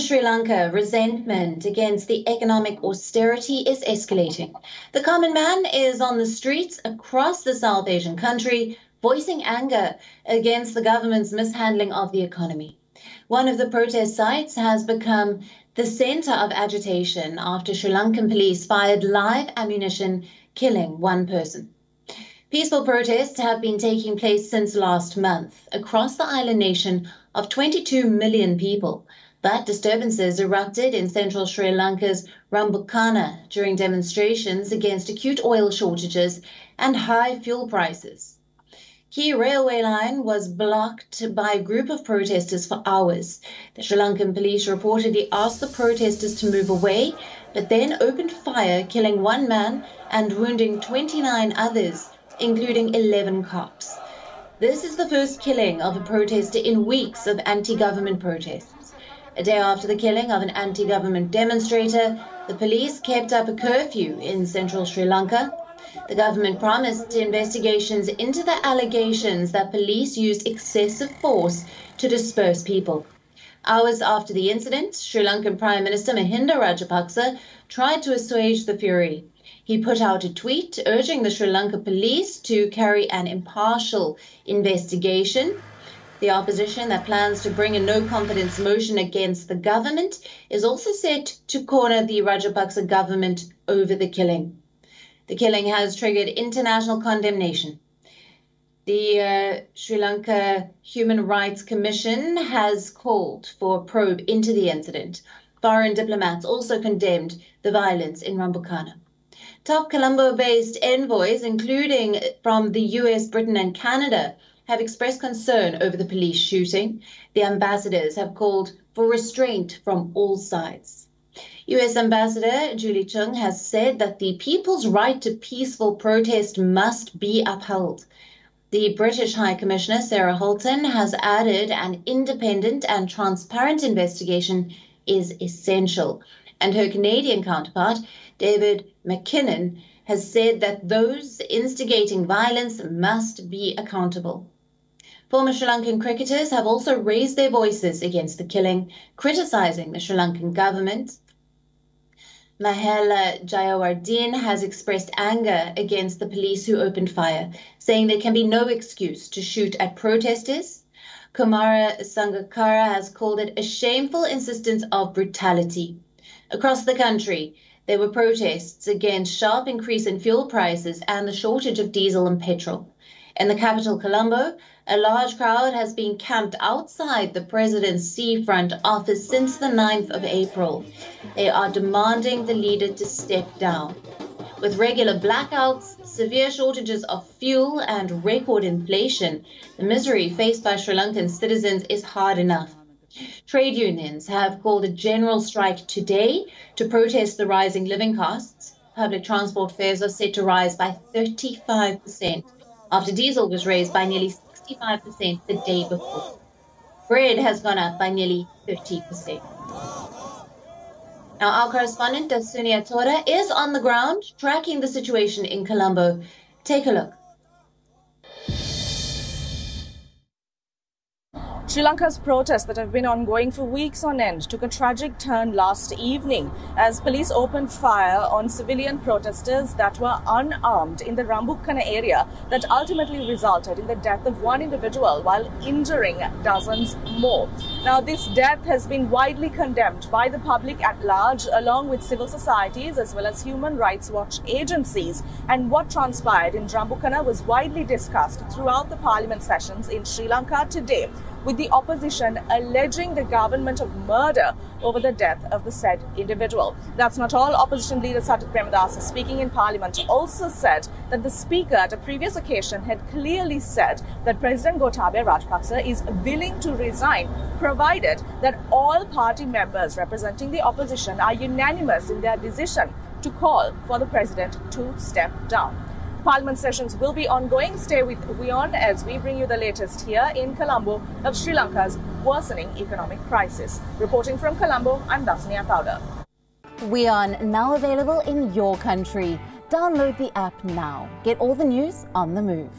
Sri Lanka, resentment against the economic austerity is escalating. The common man is on the streets across the South Asian country, voicing anger against the government's mishandling of the economy. One of the protest sites has become the center of agitation after Sri Lankan police fired live ammunition, killing one person. Peaceful protests have been taking place since last month across the island nation of 22 million people. But disturbances erupted in central Sri Lanka's Rambukana during demonstrations against acute oil shortages and high fuel prices. Key railway line was blocked by a group of protesters for hours. The Sri Lankan police reportedly asked the protesters to move away, but then opened fire, killing one man and wounding 29 others, including 11 cops. This is the first killing of a protester in weeks of anti-government protests. A day after the killing of an anti-government demonstrator, the police kept up a curfew in central Sri Lanka. The government promised investigations into the allegations that police used excessive force to disperse people. Hours after the incident, Sri Lankan Prime Minister Mahinda Rajapaksa tried to assuage the fury. He put out a tweet urging the Sri Lanka police to carry an impartial investigation. The opposition that plans to bring a no-confidence motion against the government is also set to corner the Rajapaksa government over the killing. The killing has triggered international condemnation. The Sri Lanka Human Rights Commission has called for a probe into the incident. Foreign diplomats also condemned the violence in Rambukana. Top Colombo-based envoys, including from the US, Britain and Canada, have expressed concern over the police shooting. The ambassadors have called for restraint from all sides. US Ambassador Julie Chung has said that the people's right to peaceful protest must be upheld. The British High Commissioner Sarah Holton has added an independent and transparent investigation is essential. And her Canadian counterpart, David McKinnon, has said that those instigating violence must be accountable. Former Sri Lankan cricketers have also raised their voices against the killing, criticizing the Sri Lankan government. Mahela Jayawardene has expressed anger against the police who opened fire, saying there can be no excuse to shoot at protesters. Kumara Sangakkara has called it a shameful instance of brutality. Across the country, there were protests against sharp increase in fuel prices and the shortage of diesel and petrol. In the capital, Colombo, a large crowd has been camped outside the president's seafront office since the 9th of April. They are demanding the leader to step down. With regular blackouts, severe shortages of fuel and record inflation, the misery faced by Sri Lankan citizens is hard enough. Trade unions have called a general strike today to protest the rising living costs. Public transport fares are set to rise by 35%, after diesel was raised by nearly 65% the day before. Bread has gone up by nearly 30%. Now, our correspondent, Dasunia Tora, is on the ground tracking the situation in Colombo. Take a look. Sri Lanka's protests that have been ongoing for weeks on end took a tragic turn last evening as police opened fire on civilian protesters that were unarmed in the Rambukana area that ultimately resulted in the death of one individual while injuring dozens more. Now, this death has been widely condemned by the public at large, along with civil societies as well as human rights watch agencies. And what transpired in Rambukana was widely discussed throughout the parliament sessions in Sri Lanka today, with the opposition alleging the government of murder over the death of the said individual. That's not all. Opposition leader Satit Premadasa, speaking in Parliament, also said that the Speaker at a previous occasion had clearly said that President Gotabaya Rajapaksa is willing to resign, provided that all party members representing the opposition are unanimous in their decision to call for the President to step down. Parliament sessions will be ongoing. Stay with WION as we bring you the latest here in Colombo of Sri Lanka's worsening economic crisis. Reporting from Colombo, I'm Dasnia Powder. WION, now available in your country. Download the app now. Get all the news on the move.